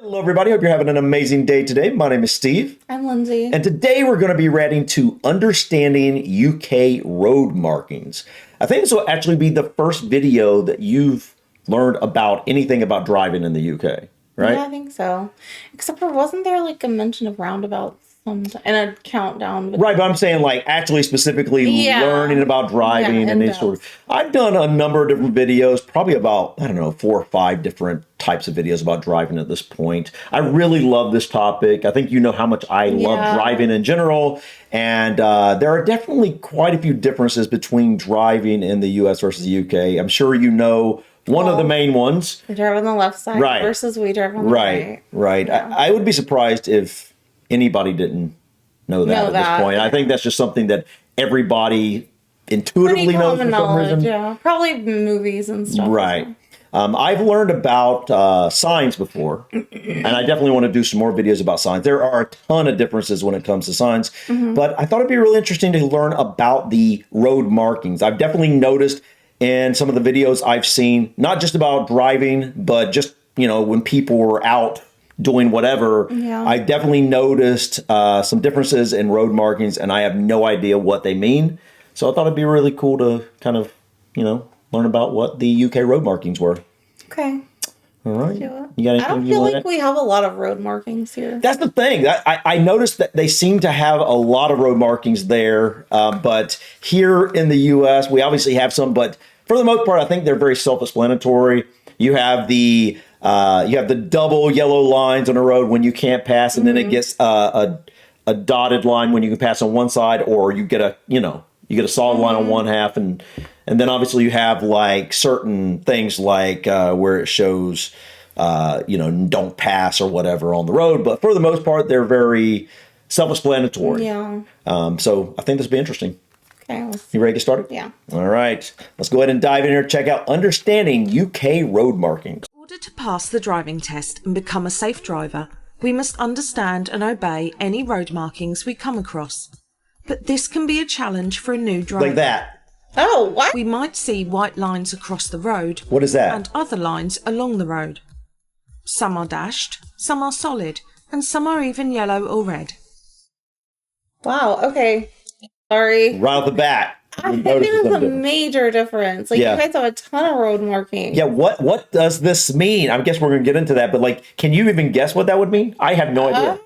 Hello, everybody. Hope you're having an amazing day today. My name is Steve. I'm Lindsay. And today we're going to be reading to Understanding UK Road Markings. I think this will actually be the first video that you've learned about anything about driving in the UK, right? Yeah, I think so. Except for, wasn't there like a mention of roundabouts and a countdown? Right, but I'm saying like actually specifically learning about driving and these sort of. I've done a number of different videos, probably about, 4 or 5 different types of videos about driving at this point. I really love this topic. I think you know how much I love driving in general. And there are definitely quite a few differences between driving in the US versus the UK. I'm sure you know one of the main ones. We drive on the left side versus we drive on the right. Right. Yeah. I would be surprised if anybody didn't know that at this point. I think that's just something that everybody intuitively knows for some reason. Yeah, probably movies and stuff. Right. I've learned about signs before, and I definitely want to do some more videos about signs. There are a ton of differences when it comes to signs, but I thought it'd be really interesting to learn about the road markings. I've definitely noticed in some of the videos I've seen, not just about driving, but just, when people were out doing whatever, I definitely noticed some differences in road markings, and I have no idea what they mean. So I thought it'd be really cool to kind of, learn about what the UK road markings were. Okay. All right. You got anything I don't feel like we have a lot of road markings here. That's the thing. I noticed that they seem to have a lot of road markings there, but here in the US, we obviously have some, but for the most part, I think they're very self-explanatory. You have the double yellow lines on a road when you can't pass, and then it gets a dotted line when you can pass on one side, or you get a solid line on one half, and then obviously you have like certain things like where it shows don't pass or whatever on the road, but for the most part they're very self-explanatory. Yeah. So I think this will be interesting. Okay. You ready to get started? Yeah. All right. Let's go ahead and dive in here. Check out Understanding UK Road Markings. In order to pass the driving test and become a safe driver, we must understand and obey any road markings we come across. But this can be a challenge for a new driver. Like that. Oh, what? We might see white lines across the road. What is that? And other lines along the road. Some are dashed, some are solid, and some are even yellow or red. Wow, okay. Sorry. Right off the bat. I think there's a major difference. Like, you guys have a ton of road markings. Yeah, what does this mean? I guess we're going to get into that, but like, can you even guess what that would mean? I have no idea.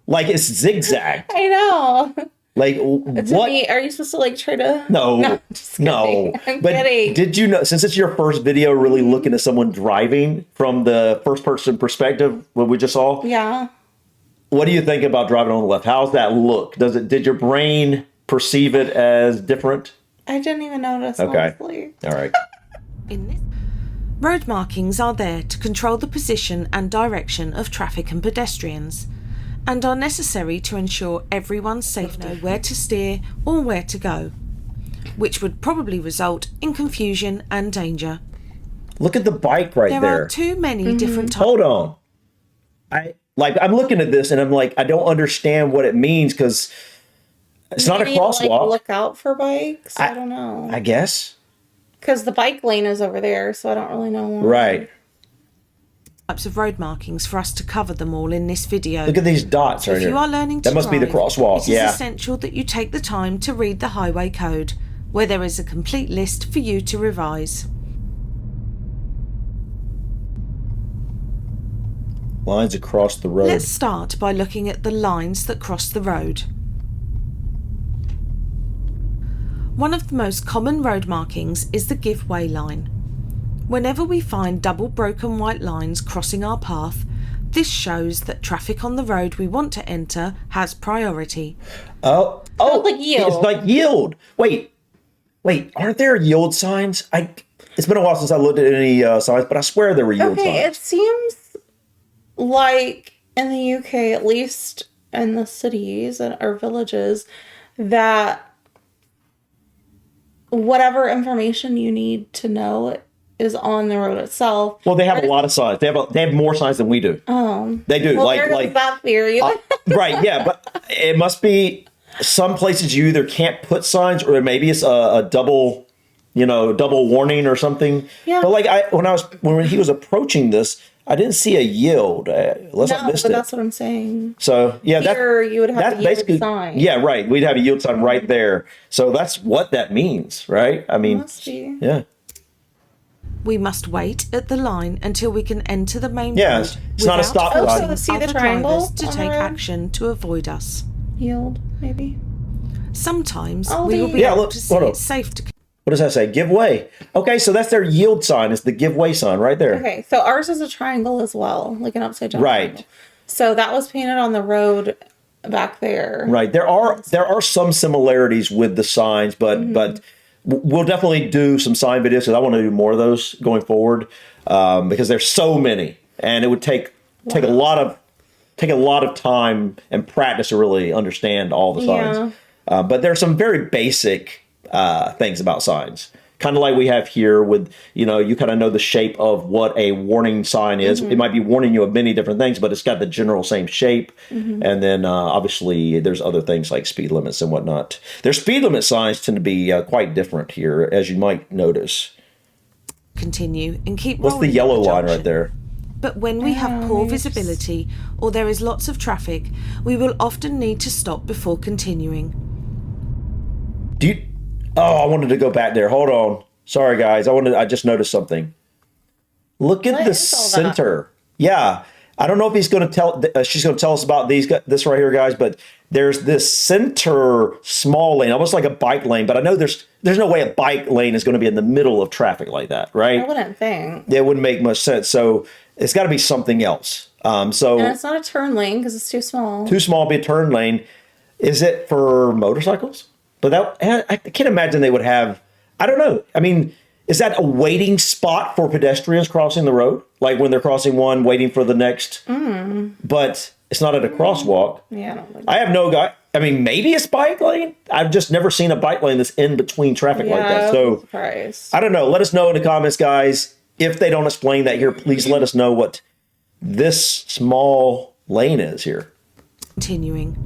Like, it's zigzag. I know. Like, what? Are you supposed to like try to? No, just kidding. no. I'm but kidding. Did you know, since it's your first video really looking at someone driving from the first person perspective, what we just saw? Yeah. What do you think about driving on the left? How's that look? Did your brain perceive it as different? I didn't even notice, okay. Honestly. All right. Road markings are there to control the position and direction of traffic and pedestrians, and are necessary to ensure everyone's safe know where to steer or where to go, which would probably result in confusion and danger. Look at the bike right there. There are too many different types. Hold on. I'm looking at this and I'm like, I don't understand what it means because it's not a crosswalk. Like, look out for bikes. I don't know. I guess. Because the bike lane is over there, so I don't really know. Right. Types of road markings for us to cover them all in this video. Look at these dots right here. If you are learning to that must be the crosswalk. It is essential that you take the time to read the highway code, where there is a complete list for you to revise. Lines across the road. Let's start by looking at the lines that cross the road. One of the most common road markings is the give way line. Whenever we find double broken white lines crossing our path, this shows that traffic on the road we want to enter has priority. Oh, like yield. It's like yield. Wait, aren't there yield signs? It's been a while since I looked at any signs, but I swear there were yield signs. Okay, it seems like in the UK, at least in the cities or villages, that whatever information you need to know is on the road itself. Well, they have a lot of signs. They have more signs than we do. Oh, they do. Well, like that theory. Right? Yeah, but it must be some places you either can't put signs, or maybe it's a double double warning or something. Yeah. But like when he was approaching this, I didn't see a yield. Unless I missed but it. that's what I'm saying. So yeah, Here you would have a yield basically sign. Yeah, right. We'd have a yield sign right there. So that's what that means, right? I mean, Must be. yeah. We must wait at the line until we can enter the main Yeah, road. it's not a without stop forcing sign. So see the other triangle drivers to on the take road? action to avoid us. Yield, maybe. Sometimes Oh, we will be Yeah, able look, to see hold on. it's safe to. What does that say? Give way. Okay, so that's their yield sign. It's the give way sign right there. Okay, so ours is a triangle as well, like an upside down Right. triangle. So that was painted on the road back there. Right. There are some similarities with the signs, but we'll definitely do some sign videos because I want to do more of those going forward because there's so many, and it would take a lot of time and practice to really understand all the signs. But there's some very basic things about signs. Kind of like we have here with, you kind of know the shape of what a warning sign is. It might be warning you of many different things, but it's got the general same shape. And then obviously there's other things like speed limits and whatnot. Their speed limit signs tend to be quite different here, as you might notice. Continue and keep What's the rolling at yellow line junction. right there? But when we have poor visibility or there is lots of traffic, we will often need to stop before continuing. I wanted to go back there. Hold on. Sorry, guys. I just noticed something. Look at What the is all that? center. Yeah. I don't know if she's going to tell us about this right here, guys, but there's this center small lane, almost like a bike lane, but I know there's no way a bike lane is going to be in the middle of traffic like that, right? I wouldn't think. It wouldn't make much sense. So it's got to be something else. And it's not a turn lane because it's too small. Too small to be a turn lane. Is it for motorcycles? But I can't imagine they would have, I don't know. I mean, is that a waiting spot for pedestrians crossing the road? Like when they're crossing one, waiting for the next? But it's not at a crosswalk. Yeah, I don't think I have no guy. I mean, maybe it's bike lane. I've just never seen a bike lane that's in between traffic like that. I'm So surprised. I don't know. Let us know in the comments, guys. If they don't explain that here, please let us know what this small lane is here. Continuing.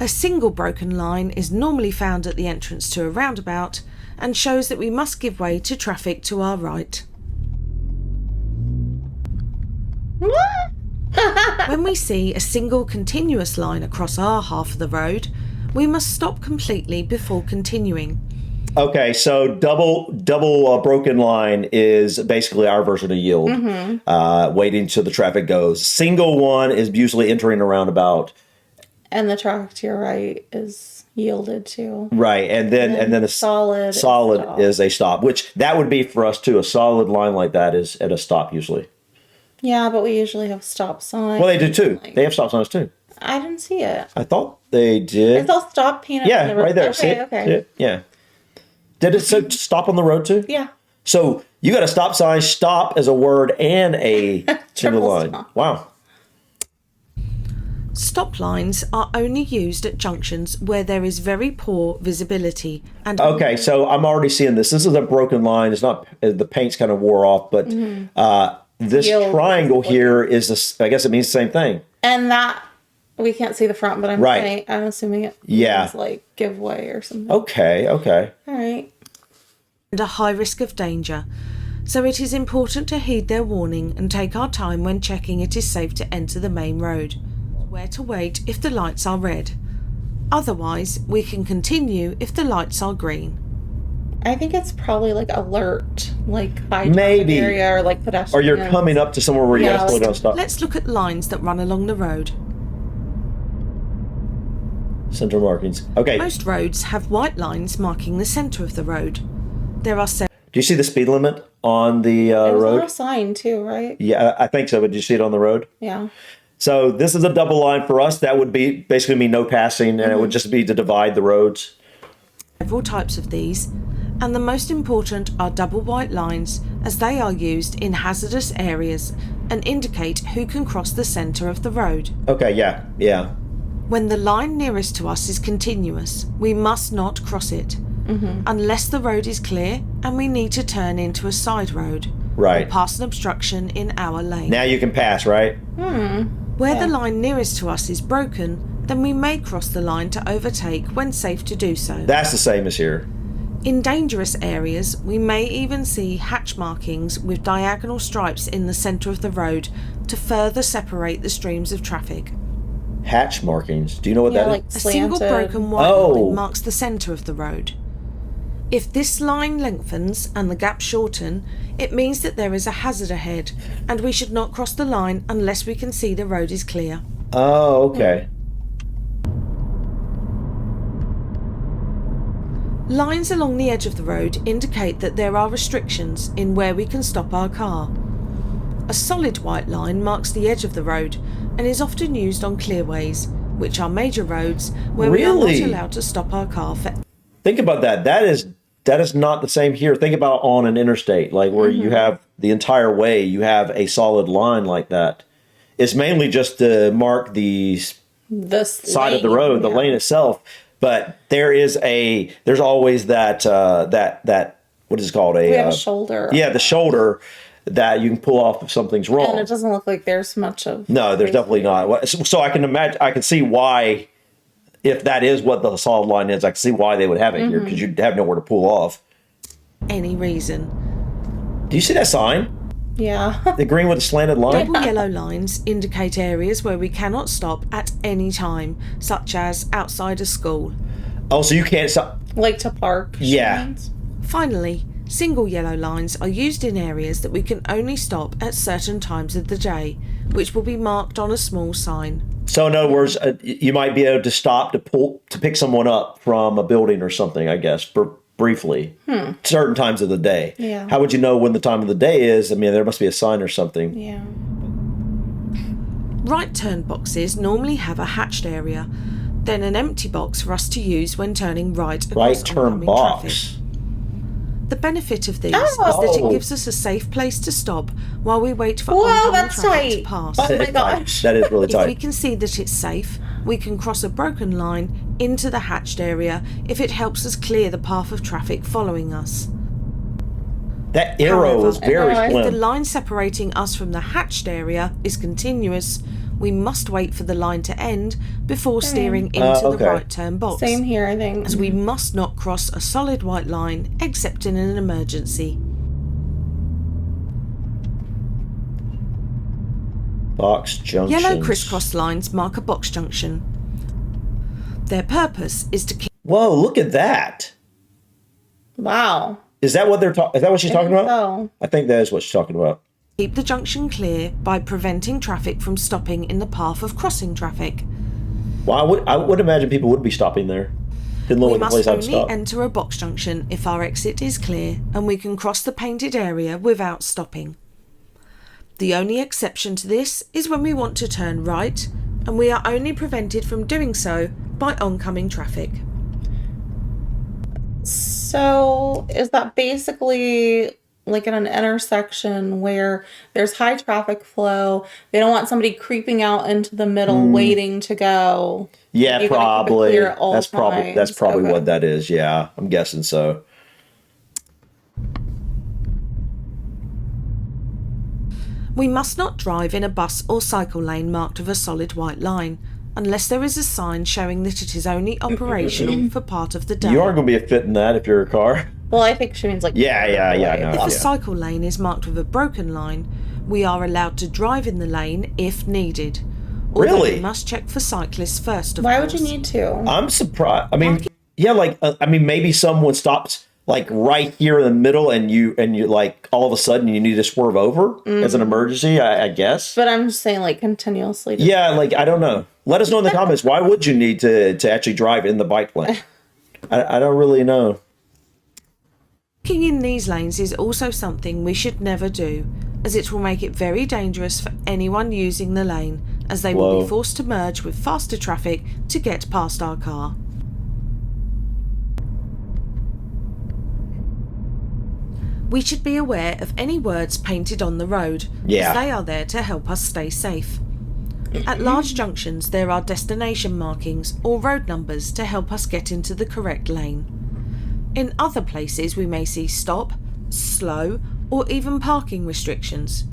A single broken line is normally found at the entrance to a roundabout and shows that we must give way to traffic to our right. When we see a single continuous line across our half of the road, we must stop completely before continuing. Okay, so double broken line is basically our version of yield, waiting till the traffic goes. Single one is usually entering a roundabout. And the traffic to your right is yielded to. Right, and then a solid is a stop, which that would be for us too. A solid line like that is at a stop usually. Yeah, but we usually have stop signs. Well, they do too. They have stop signs too. I didn't see it. I thought they did. It's all stop painted. Yeah, on the right there. Okay, See it? okay. See it? Yeah. Did it so stop on the road too? Yeah. So you got a stop sign, stop as a word and a single Triple line. stop. Wow. Stop lines are only used at junctions where there is very poor visibility and Okay, so I'm already seeing this. This is a broken line. It's not, the paint's kind of wore off, but this Yield, triangle basically. here is this, I guess it means the same thing. And that, we can't see the front, but Right. I'm assuming it Yeah. means like give way or something. Okay. All right. a high risk of danger, so it is important to heed their warning and take our time when checking it is safe to enter the main road. Where to wait if the lights are red. Otherwise, we can continue if the lights are green. I think it's probably like alert, like high Maybe. traffic area or like Or pedestrian. you're coming up to somewhere where you Yeah, absolutely don't stop. Let's look at lines that run along the road. Center markings. Okay. Most roads have white lines marking the centre of the road. There are several. Do you see the speed limit on the There's a road? sign too, right? Yeah, I think so. But do you see it on the road? Yeah. So this is a double line for us. That would be basically mean no passing, and it would just be to divide the roads. Several types of these, and the most important are double white lines, as they are used in hazardous areas and indicate who can cross the centre of the road. Okay, yeah. When the line nearest to us is continuous, we must not cross it, unless the road is clear and we need to turn into a side road, Right. or pass an obstruction in our lane. Now you can pass, right? Where the line nearest to us is broken, then we may cross the line to overtake when safe to do so. That's the same as here. In dangerous areas, we may even see hatch markings with diagonal stripes in the centre of the road to further separate the streams of traffic. Hatch markings. Do you know what that is? like A single slanted. broken white Oh. line marks the centre of the road. If this line lengthens and the gaps shorten, it means that there is a hazard ahead, and we should not cross the line unless we can see the road is clear. Oh, okay. Lines along the edge of the road indicate that there are restrictions in where we can stop our car. A solid white line marks the edge of the road and is often used on clearways, which are major roads where we are Really? not allowed to stop our car for. Think about that. That is not the same here. Think about on an interstate, like where you have the entire way, you have a solid line like that. It's mainly just to mark the This side of the road, the lane itself. But there's always that what is it called? We have a shoulder. Yeah, the shoulder that you can pull off if something's wrong. And it doesn't look like there's much of. No, there's definitely not. So I can imagine, I can see why, if that is what the solid line is, I can see why they would have it here, because you'd have nowhere to pull off. Any reason. Do you see that sign? Yeah. The green with the slanted line? Double yellow lines indicate areas where we cannot stop at any time, such as outside a school. Oh, so you can't stop. Like to park. Yeah. signs. Finally, single yellow lines are used in areas that we can only stop at certain times of the day, which will be marked on a small sign. So in other words, you might be able to stop to pick someone up from a building or something, I guess, briefly, certain times of the day. Yeah. How would you know when the time of the day is? I mean, there must be a sign or something. Yeah. Right turn boxes normally have a hatched area, then an empty box for us to use when turning right across Right turn oncoming box. traffic. The benefit of these is that Oh. it gives us a safe place to stop while we wait for Whoa, oncoming that's traffic to tight. pass. Oh my gosh. That is really If we tight. can see that it's safe, we can cross a broken line into the hatched area if it helps us clear the path of traffic following us. That arrow However, is very if If the slim. line separating us from the hatched area is continuous, we must wait for the line to end before steering into okay. the right turn box. Same here, I think. As we must not cross a solid white line except in an emergency. Box junction. Yellow crisscross lines mark a box junction. Their purpose is to keep Whoa, look at that. Wow. Is that what is that what she's talking about? So, I think that is what she's talking about. the junction clear by preventing traffic from stopping in the path of crossing traffic. Well, I would imagine people would be stopping there. Didn't look We like a must place I'd only stop. enter a box junction if our exit is clear and we can cross the painted area without stopping. The only exception to this is when we want to turn right, and we are only prevented from doing so by oncoming traffic. so is that basically like in an intersection where there's high traffic flow? They don't want somebody creeping out into the middle waiting to go. Yeah, You gotta keep it probably. clear at all That's times. probably Okay. what that is. Yeah, I'm guessing so. We must not drive in a bus or cycle lane marked with a solid white line, unless there is a sign showing that it is only operational for part of the day. You aren't going to be a fit in that if you're a car. Well, I think she means like. Yeah, I know. If Yeah. a cycle lane is marked with a broken line, we are allowed to drive in the lane if needed. Although Really? we must check for cyclists first, of Why course. would you need to? I'm surprised. I mean, yeah, like maybe someone stops like right here in the middle, and you like all of a sudden you need to swerve over as an emergency. I guess. But I'm just saying, like, continuously. Yeah, like I don't know. Let us know in the comments. Why would you need to actually drive in the bike lane? I don't really know. Parking in these lanes is also something we should never do, as it will make it very dangerous for anyone using the lane, as they will Whoa. be forced to merge with faster traffic to get past our car. We should be aware of any words painted on the road, Yeah. as they are there to help us stay safe. At large junctions there are destination markings or road numbers to help us get into the correct lane. In other places we may see stop, slow, or even parking restrictions.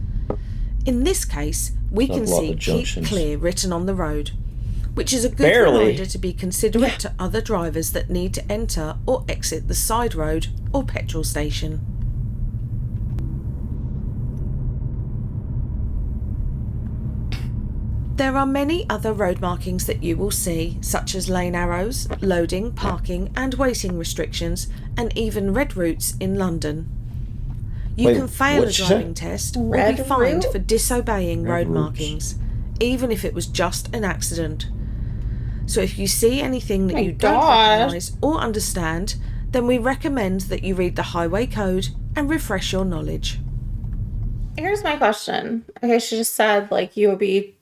In this case, we There's can a lot see of keep junctions. clear written on the road. which is a good Barely. reminder to be considerate to other drivers that need to enter or exit the side road or petrol station. There are many other road markings that you will see, such as lane arrows, loading, parking and waiting restrictions, and even red routes in London. You Wait, can fail a what'd you say? driving test or Red be fined route? for disobeying road routes. markings, even if it was just an accident. So if you see anything that My you don't gosh. recognise or understand, then we recommend that you read the highway code and refresh your knowledge. Here's my question. Okay, she just said like you would be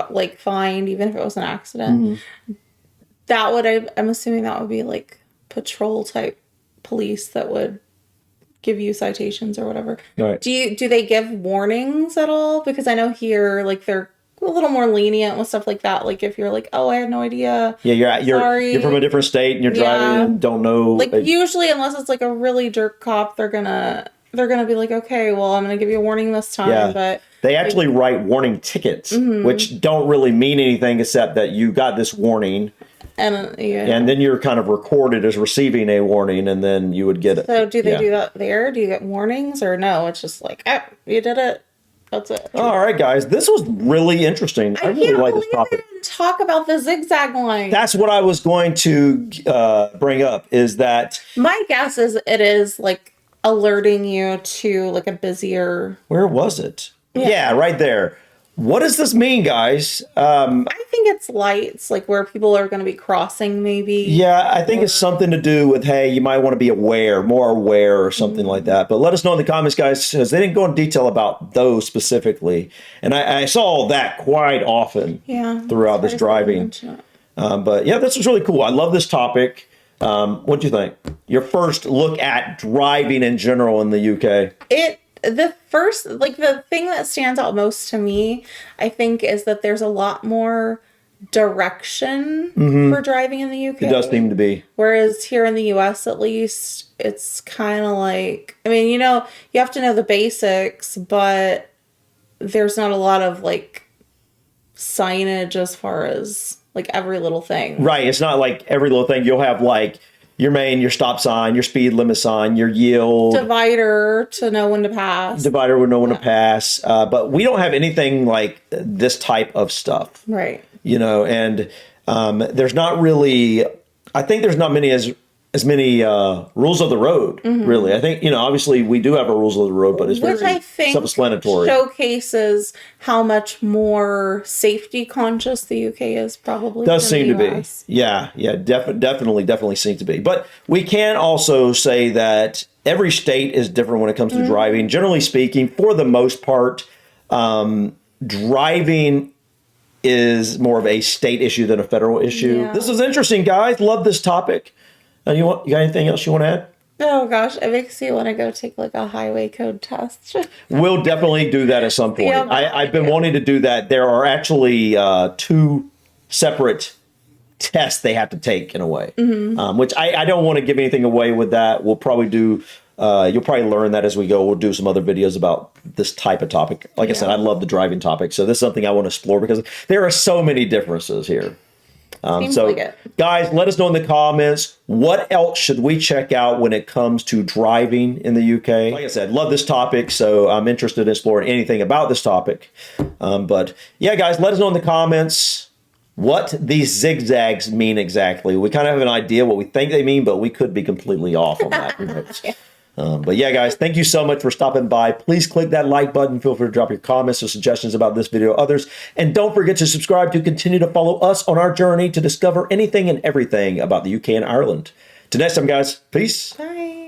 like fined even if it was an accident. That would I'm assuming that would be like patrol type police that would give you citations or whatever. Right. Do they give warnings at all? Because I know here like they're a little more lenient with stuff like that. Like if you're like, oh, I had no idea. Yeah, you're Sorry. from a different state and you're driving Yeah. and don't know. Like usually, unless it's like a really jerk cop, they're gonna be like, okay, well, I'm gonna give you a warning this time. Yeah. But They actually write warning tickets, Mm-hmm. which don't really mean anything except that you got this warning, and yeah. and then you're kind of recorded as receiving a warning, and then you would get it. So do they Yeah. do that there? Do you get warnings or no? It's just like, oh, you did it. That's it. All right, guys, this was really interesting. I really can't like this believe topic. I didn't talk about the zigzag line. That's what I was going to bring up. Is that My guess is it is like alerting you to like a busier. where was it? Yeah, right there. What does this mean, guys? I think it's lights, like where people are going to be crossing, maybe. Yeah, I think it's something to do with, hey, you might want to be more aware or something like that. But let us know in the comments, guys, because they didn't go in detail about those specifically. And I saw that quite often Yeah. throughout this Sorry if I didn't driving. mention it. But yeah, this was really cool. I love this topic. What do you think? Your first look at driving in general in the UK. The thing that stands out most to me, I think, is that there's a lot more direction for driving in the UK. It does seem to be. Whereas here in the US, at least, it's kind of like, I mean, you have to know the basics, but there's not a lot of like signage as far as like every little thing. Right. It's not like every little thing. You'll have like your stop sign, your speed limit sign, your yield. Divider to know when to pass. Divider would know when to pass. But we don't have anything like this type of stuff. Right. And there's not really, I think there's not as many rules of the road, really. I think, obviously we do have our rules of the road, but it's Which very I think self-explanatory. showcases how much more safety conscious the UK is probably. Does than seem the to be. US. Yeah, definitely seems to be. But we can also say that every state is different when it comes to driving. Generally speaking, for the most part, driving is more of a state issue than a federal issue. Yeah. This is interesting, guys. Love this topic. You got anything else you want to add? Oh gosh, it makes you want to go take like a highway code test. We'll definitely do that at some point. Yeah, I've been wanting to do that. There are actually 2 separate tests they have to take in a way, which I don't want to give anything away with that. We'll probably do, you'll probably learn that as we go. We'll do some other videos about this type of topic. Like I said, I love the driving topic. So this is something I want to explore because there are so many differences here. Seems like it. Guys, let us know in the comments, what else should we check out when it comes to driving in the UK? Like I said, love this topic, so I'm interested in exploring anything about this topic. But yeah, guys, let us know in the comments what these zigzags mean exactly. We kind of have an idea what we think they mean, but we could be completely off on that. Who knows? But yeah, guys, thank you so much for stopping by. Please click that like button. Feel free to drop your comments or suggestions about this video or others. And don't forget to subscribe to continue to follow us on our journey to discover anything and everything about the UK and Ireland. Till next time, guys. Peace. Bye.